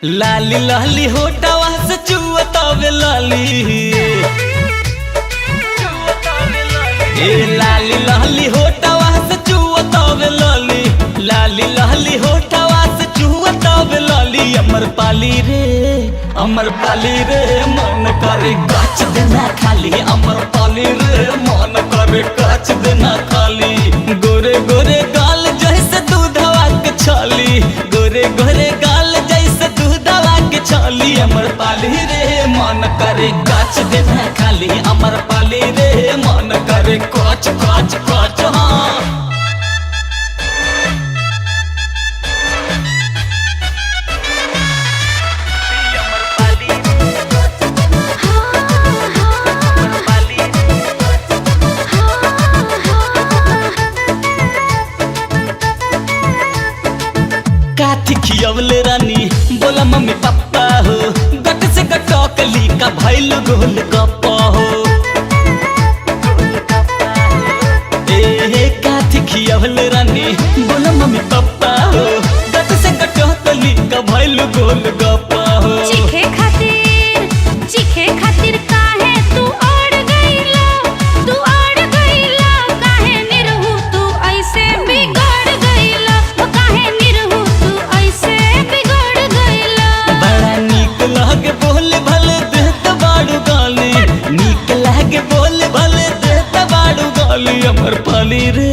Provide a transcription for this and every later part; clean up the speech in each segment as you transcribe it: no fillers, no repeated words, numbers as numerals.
लाली लाली होटवा से चुअतावे लाली, ए लाली लाली होटवा से चुअतावे लाली, लाली लाली होटवा से चुअतावे लाली। अमर पाली रे मन करे गाछ देना खाली, अमर पाली रे मन करे गाछ देना खाली। गोरे गोरे गाल जैसे दूधवा के छाली, गोरे गोरे गाल जैसे दूधवा के छाली। अमर पाली रे मन करे गाछ देना खाली, अमर पाली रे मन करे काच काच काच। हाँ काठी खियवले रानी बोला मम्मी पापा हो, गट से गटकली का भैल गोल गप्पा हो। ए काठी खियवले रानी बोला मम्मी पापा हो, गट से गटकली का भैल गोल गप्पा हो। चीखे खातिर काहे तू अड़ गईला, तू अड़ गईला। काहे निरहु तू ऐसे बिगड़ गईला, काहे निरहु तू ऐसे बिगड़ गईला। बड़ा नीक लागे बोले भले देत बाड़ू गाली, नीक लागे बोले भले देत बाड़ू गाली। अमर पाली रे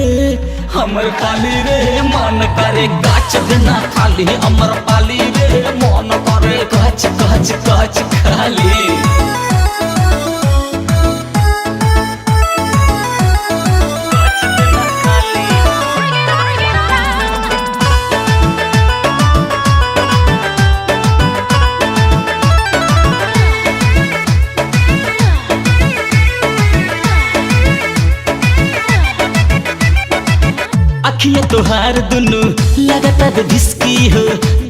मन करे गाछ देना खाली, अमर पाली रे मन करे गाछ गाछ गाछ खाली। अखिया तोहार दुनु लगातार ढिसकी हो,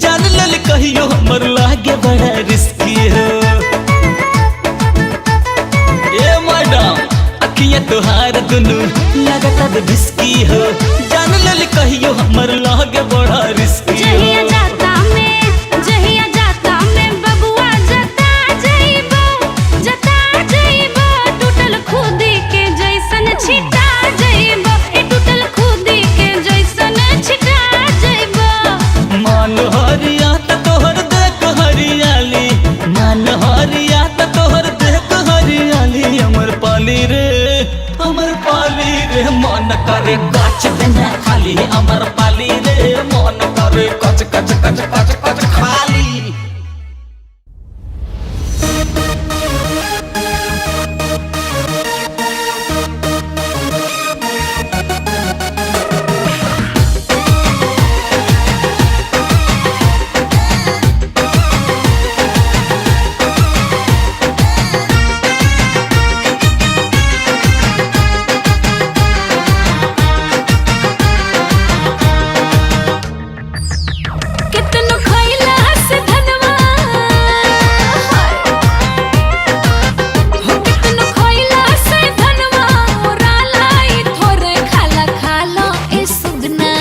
जान लल कहियो हमर लागे बड़ा रिस्की हो। ए मैडम अखिया तोहार दुनु लगातार ढिसकी हो, जान लल कहियो हमर लागे बड़ा रिस्की हो। जहिया जाता में बबुआ जता जइबो, टूटल खुदी के जैसन छिटा जइबो, टूटल खुदी के जैसन छिटा जइबो। मान हरिया त तोहर देख हरियाली, मान हरिया त तोहर देख हरियाली। अमर पाली रे मन करे गाछ देना खाली, अमर पाली रे मन करे कच कच कच कच कच खाली। कितनो खइला से धनवा, हो कितनो खइला से धनवा। ओरालाई थोरे खाला खाला ए सुगना,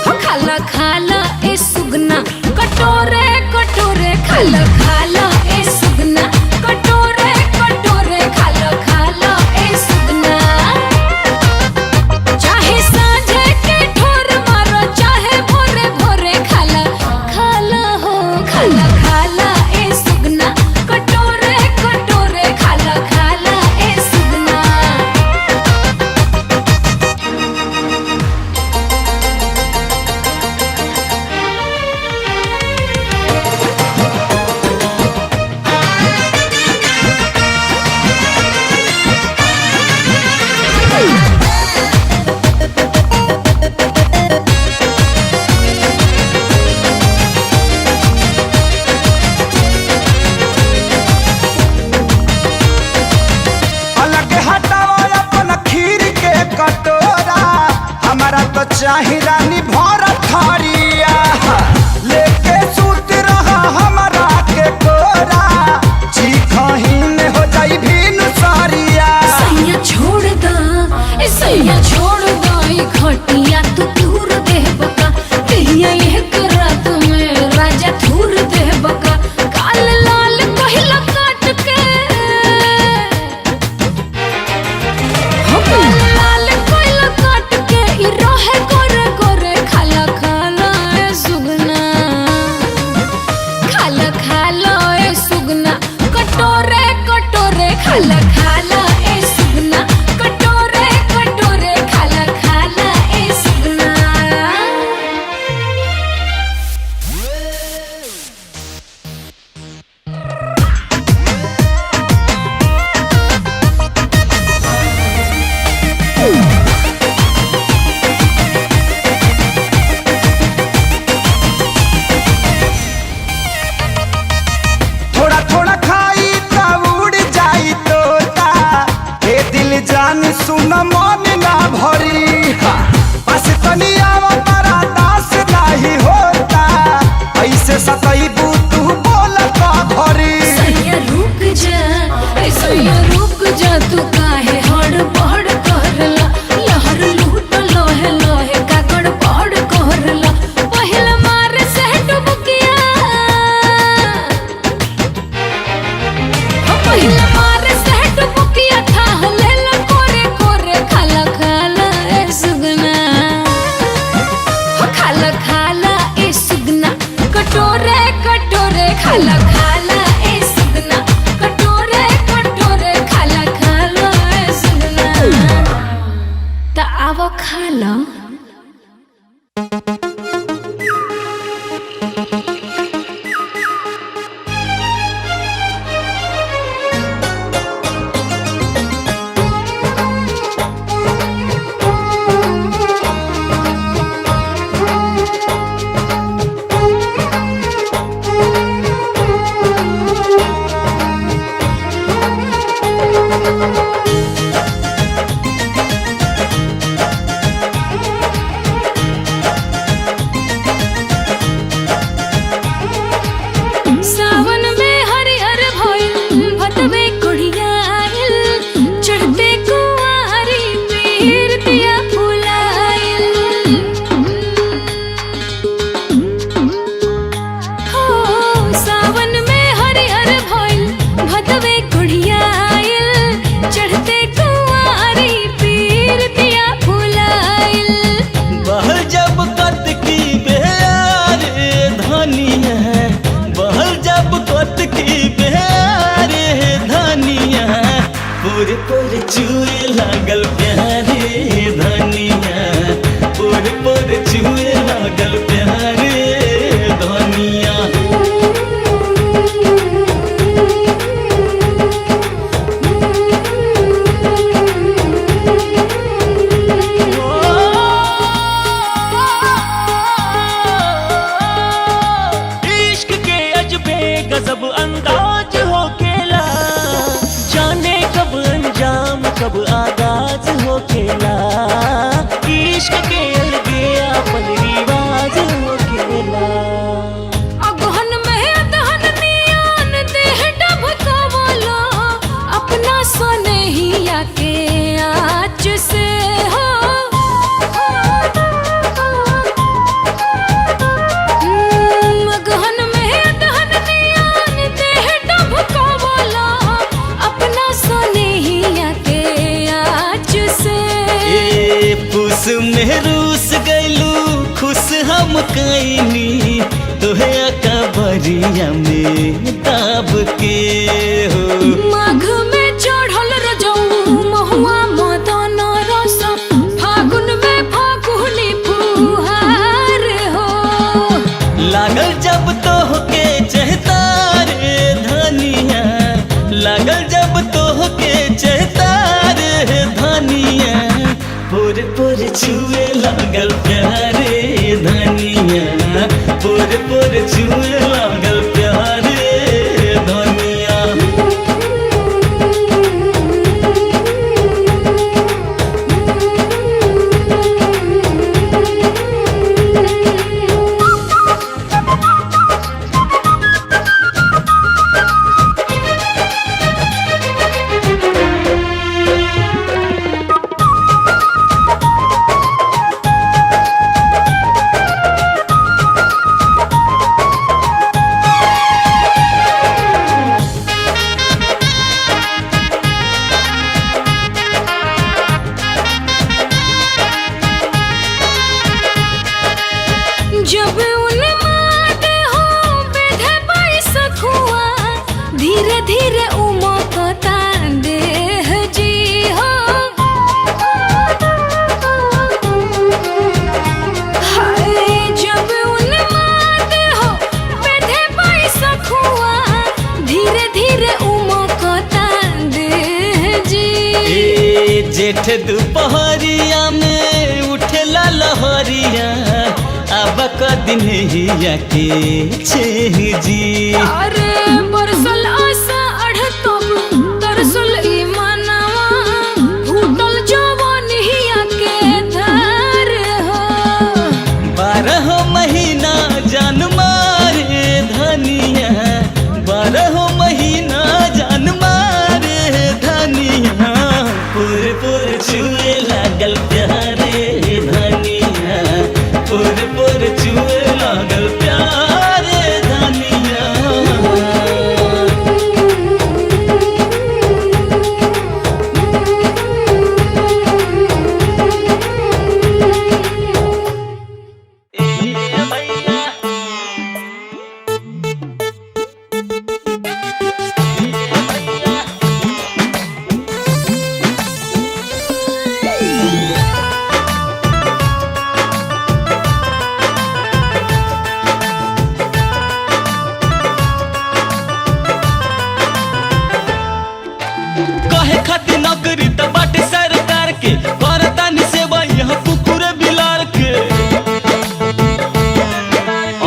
हो खाला खाला ए सुगना। कटोरे कटोरे खाला खाला ए सुगना, कटोरे कटोरे खाला खाला ए सुगना। चाहे सांझे के ठोर मारो, चाहे भोरे भोरे खाला खाला हो, खाला खाला ए सुगना। कटोरे कटोरे खाला खाला ए सुगना। अलग हटाओ अपन खीर के कटोरा, हमारा तो चाही रानी भर थरिया। लेके सूत रहा हमारा के कोरा, चीखहीन हो जाई भीनु सारिया। सैया छोड़ दा, सैया छोड़ दा ई खटिया तू दूर देह बका। कहिया एक रात में राजा खाला खाला ए सुगना कटोरे कटोरे खाला खाला ए सुगना। थोड़ा थोड़ा खाई त उड़ जाई तोता, हे दिल जान सुन मन ना भरी। बस तनी आव तारा दास नाही होता, ऐसे सतैबू तू बोल का भरी। सैया रुक जा ए सैया रुक जा तू काहे हड़बड़ करला, लहर लूट लोहे लोहे का गड़बड़ करला। पहिल मार से डुबकिया पहिल मार से डुबकिया था लेल कोरे कोरे खाला खाला ए सुगना। खाला खाला ए सुगना कटोरे कटोरे खाला खाला ए सुगना कटोरे कटोरे खाला खाला ए सुगना। त आवो खाला। सावन में हरिहर भइल भतवे कोढ़ियाइल, चढ़ते कुंवारी पीर दिया फुलाइल। हो सावन में हरिहर भइल भतवे कोढ़ियाइल, चढ़ते कुंवारी पीर दिया फुलाइल। बहल जब कत की बेर धनिया, बहल जब कत की बेर धनिया, पूरे पूरे चुए लागल प्यारे धनिया, पूरे पूरे चुए लागल प्यारे धनिया। इश्क के अजबे गजब अंदाज हो केला, जाने कब अंजाम कब आगाज हो केला। इश्क के अलगे अपन रिवाज हो केला। अगहन में अदहन नियान देह डबकावला, अपना सनहिया के आँच से हो। अगहन में अदहन नियान देह डबकावला, अपना सनहिया के आँच से। ए पुस में रूस गैलू खुश हम कैनी, तोहे अकबरिया में दाब के हो। माघ में चढ़ल रजऊ महुआ मदन रस, फागुन में फागुनी फुहार हो। लागल जब तोहके चहतार धनिया, लागल जब तोहके चहतार धनिया, पूरे पूरे छुए लागल प्यारे धनिया, पूरे पूरे छुए लागल प्यारे धनिया। जेठ दोपहरिया में उठेला लहरिया अब कदिन हिया के छेह जी। अरे बरसल आशा अढ़तब तरसल ई मनवा फूटल जवान हिया के धार हो। 12 महीना जान मारे धनिया 12 महीना जान मारे धनिया पुर पुर छुए लागल प्यारे धनिया पुर पुर छुए लागल प्यारे धनिया। कहे खातिर नौकरी त बाटे सरकार के करतानी सेवा यहाँ कुकुर बिलार के।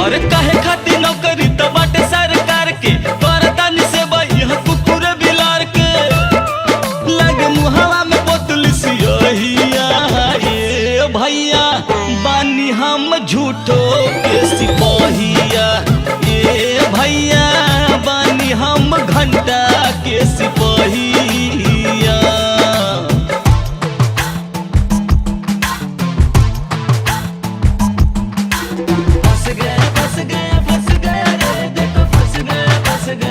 और कहे खातिर नौकरी त बाटे सरकार के करतानी सेवा यहाँ कुकुर बिलार के। लगे मुहावा में बोतल सियहिया ये भैया बानी हम झूठो के सिपाहिया ये भैया बानी हम घंटा के सिपाहिया। फंस गया रे देखो फंस गया रे।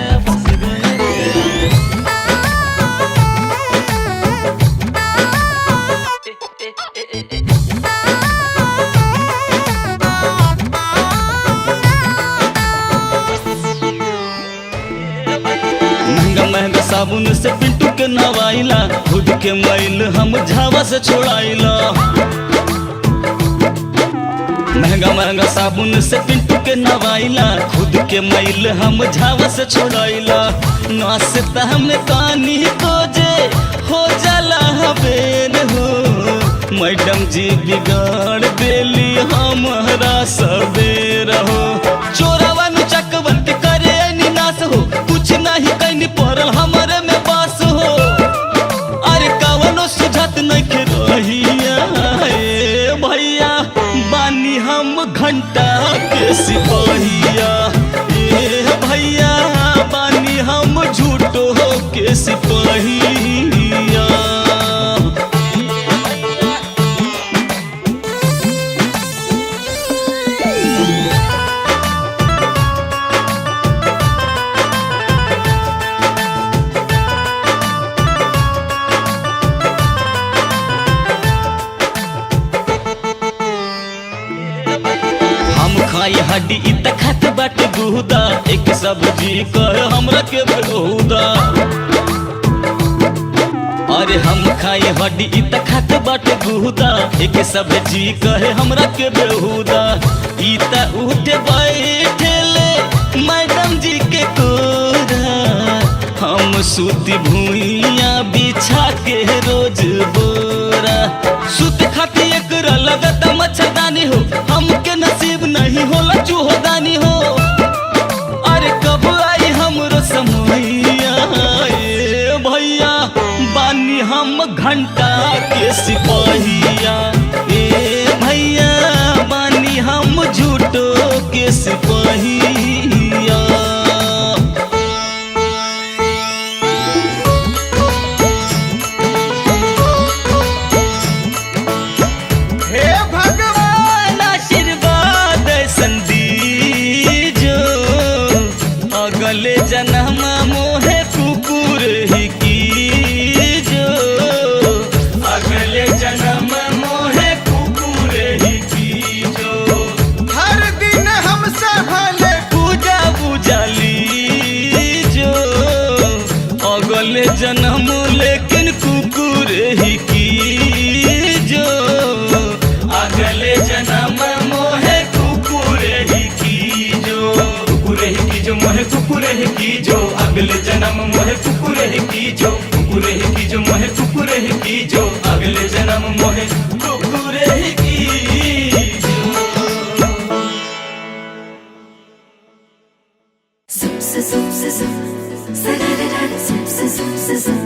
महंगा महंगा साबुन से पिंटू के नवाइला खुद के मैल हम झावा से छोड़ाइला। महंगा महंगा साबुन से पिंटू के नवाइला खुद के मैल हम झावा से छोड़ाइला। नाश्ता हमें कानी को जे हो जाला हबेर हो मैडम जी बिगाड़ देली हमारा सबेर हो। चोरवा नु चकवन के करे निनाश हो कुछ नहीं कहीं पड़ल हमारे में बास हो। अरे कवनो सुझत नहीं के रहिया ए भैया बानी हम घंटा के सिपाहिया ए भैया बानी हम झूठो के सिपाहिया। खाई हड्डी इत खत बट गुदा एक सब्जी कर हमरा के बहुदा। अरे हम खाई हड्डी इत खत बट गुदा एक सब्जी कहे हमरा के बेहुदा। इत उठे बैठेले मैडम जी के कोरा हम सूती भूइया बिछा के रोज बोरा। सुत खाती एकरा लगत मच्छरदानी हो हमके नसीब नहीं होला चूहोदानी हो। अरे कब आई हमरो समैया ए भैया बानी हम घंटा के सिपाहिया ए भैया बानी हम झूठो के सिपाहिया। अगले जन्म मोहे कुकुर ही की जो अगले जन्म मोहे कुकुर ही की जो। हर दिन हमसे भले पूजा बुझाली जो अगले जन्म लेकिन कुकुर ही की जो अगले जन्म मोहे कुकुर ही की जो। कुकुर ही की जो मोहे कुकुर ही की जो अगले जन्म मोहे कुकुर ही की जो कुकुर ही की जो मोहे कुकुर ही की जो। मोहे कुकुरे की Zoom, zoom, zoom, zoom, sa-da-da-da, zoom, zoom, zoom, zoom.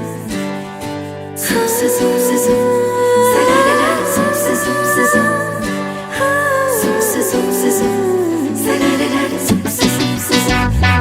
Zoom, zoom, zoom, zoom, sa-da-da-da, zoom, zoom, zoom, zoom. Zoom, zoom, zoom, zoom, sa-da-da-da, zoom, zoom, zoom, zoom.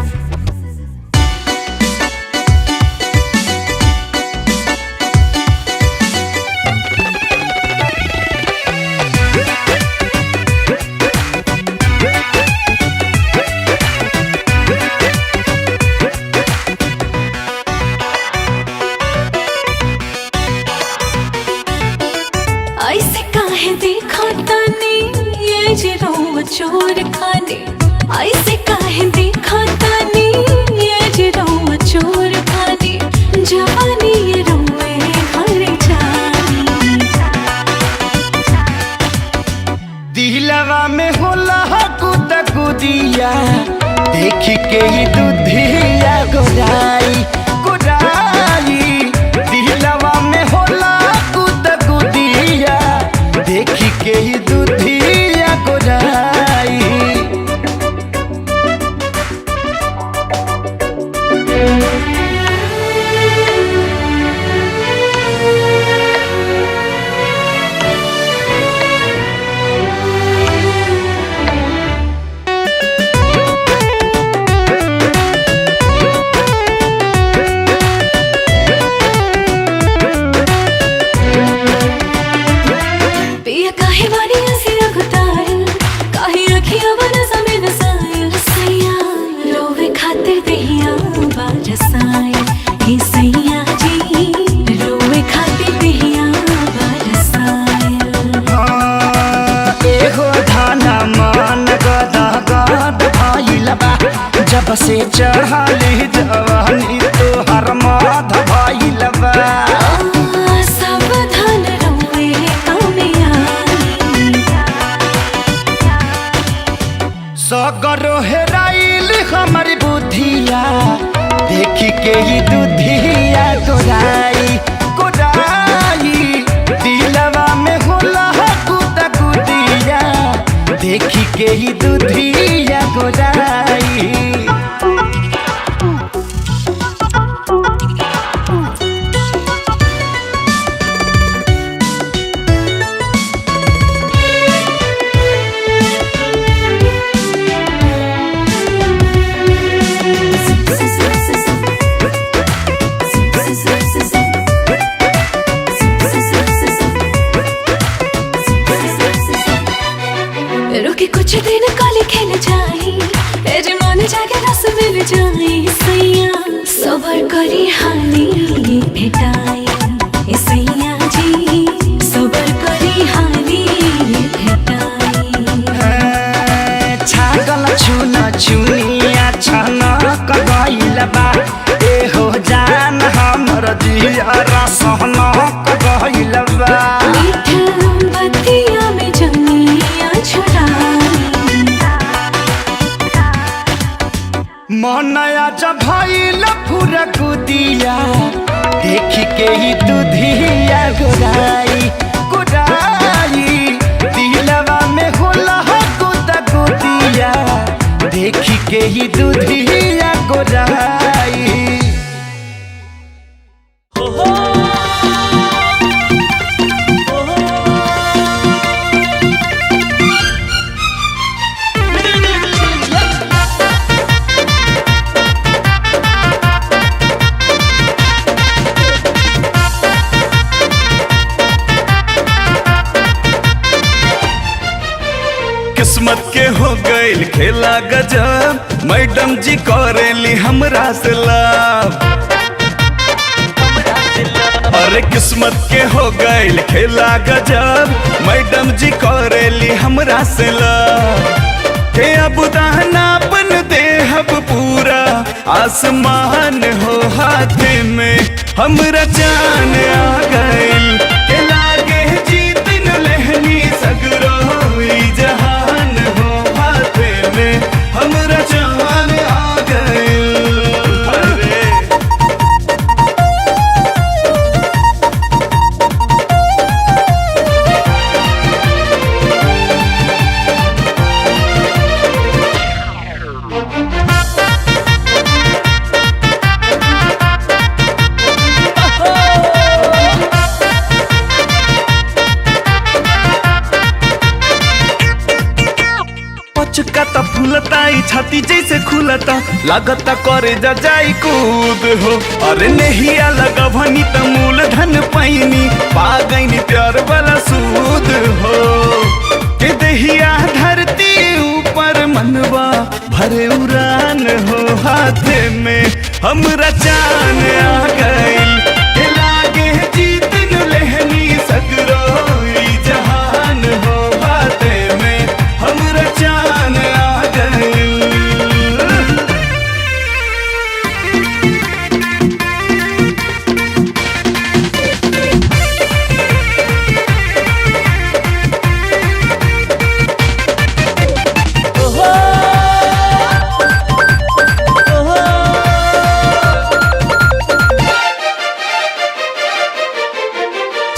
ऐसे काहे देखा तानी ये जिरो चोर खाने ऐसे काहे देखा तानी ये जिरो चोर खाने जवानी ये रोए घर जानी दिलवा में होला कुद कुदिया देख के ही दुधिया गोराई गोराई दिलवा में होला कुद कुदिया देख के ही दुधिया गोराई पिया काहे वारी ऐसी अगुतायल काहे अखियां बना समय नसायल सैया रोवे खातिर देहिया बारसायल हे सैया जी रोवे खातिर देहिया बारसायल एहो धाना मान गदा गद भइल बा जब से चढ़ाली जवानी तोहर माध भइल बा सावधान रोवे कामयानी सगरो हेराइल हमर बुद्धिया देख के ही दुधिया गोराई गोराई दिलवा में होला कुद कुदिया देख के ही दुधिया गोराई रुके कुछ दिन काले खेल जाई तेरे मन जाके रस मिल जाई सैया सबर करी हानी भेटाई ए सैया जी सबर करी हानी भेटाई छागल छुन छुनिया छनक गइल बा एहो जान हमर जियरा सहनक गइल बा मीठ बतिया में जमिया छुड़ाई मनया जब भइल पूरा कुदिया देख के ही दुधिया गोराई गोराई दिलवा में होला कुद कुदिया देख के ही दुधिया गोराई किस्मत के हो गइल खेला गजब मैडम जी करेली हमरा से लाभ अरे किस्मत के हो गइल खेला गजब मैडम जी करेली हमरा से लाभ के अब दानापन देहब पूरा आसमान हो हाथ में हमरा जान आ गइल के लागे जीत न लेहनी सगरो ई जहान हो हाथ में हमरा जान आ गइल अरे फूलता ई छाती जैसे खुलता लागता करे जा जाई कूद हो। अरे नहिया लगभनी त मूलधन पैनी पा गईनी प्यार वाला सूद हो। के दहिया धरती ऊपर मनवा भरे उड़ान हो। हाथे में हमरा चान आ गइल के लागे जीत न लेहनी सगरो ई जहान हो। हाथे में हमरा चान आ गइल।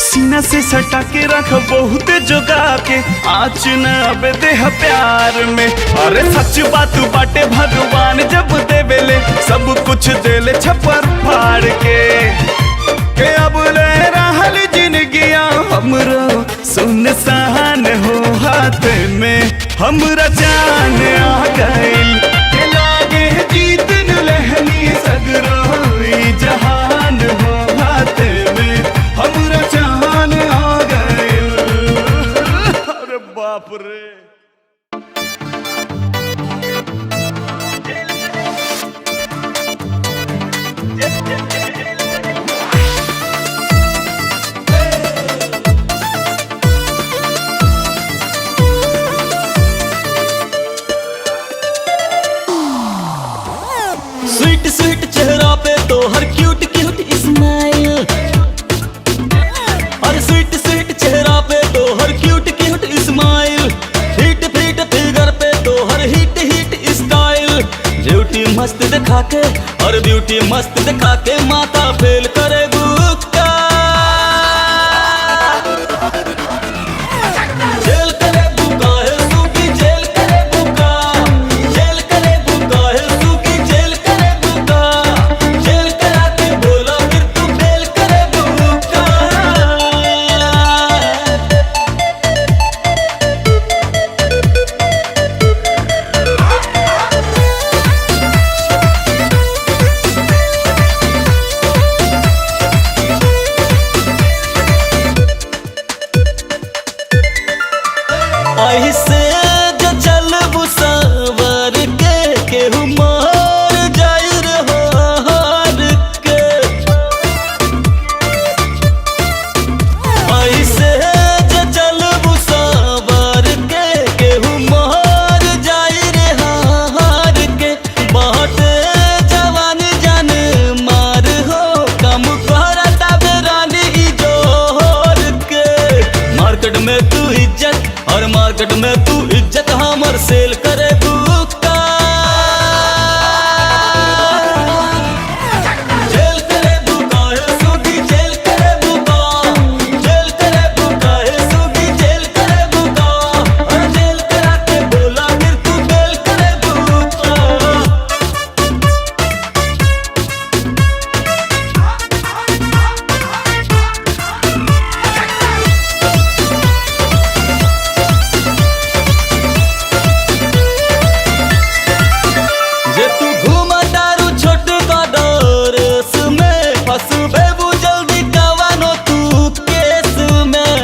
सीना से सटा के रख बहुत जोगा के आँच न अब देह प्यार में। अरे सच बात बाटे भगवान जब देवेले सब कुछ देले छपर फाड़ के अब ले रहल जिंदगिया हमरो सुनसान हो। हाथ में हमरा जान आ गइल के लागे जीत न लेहनी सगरो ई जहान हो। हाथ में हमरा जान आ गइल। अरे बाप रे। स्वीट स्वीट चेहरा पे तो हर क्यूट क्यूट स्माइल। और स्वीट स्वीट चेहरा पे तो हर cute cute smile. Hit fit figure पे तो हर हिट हिट स्टाइल। ब्यूटी मस्त दिखा के और ब्यूटी मस्त दिखा के माथा फेल करे बुक्का। जेल करे बुका है सूखी जेल करे बुका। जेल करे बुका है सूखी जेल करे बुका। जेल करा के बोला फिर तू फेल करे बुका। ऐसे जो चलबू सवर के केहू मार जाई रे हार के। ऐसे जो चलबू सवर के केहू मार जाई रे हार के। बहुत जवान जान मार हो कम करता बेरानी ई जोर के। मार्केट में तू इज्जत और मार्केट में तू इज्जत हमर सेल करे बुक्का। जेल करे बुका है सूखी जेल करे बुका। जेल करे बुका है सूखी जेल करे बुका। और जेल करा के बोला फिर तू फेल करे बुक्का। जे तू घूमा दारू छोट का डोरस में फंसबे बु जल्दी कवानो तू केस में।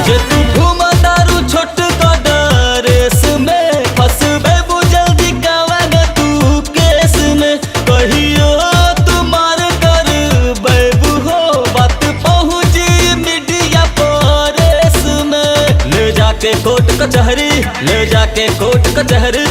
जे तू घूमा दारू छोट का डोरस में फंसबे बु जल्दी कवानो तू केस में। कहियो तुम्हार कर बेबू हो बात पहुंची मीडिया परेस में। ले जाके कोर्ट कचहरी ले जाके कोर्ट कचहरी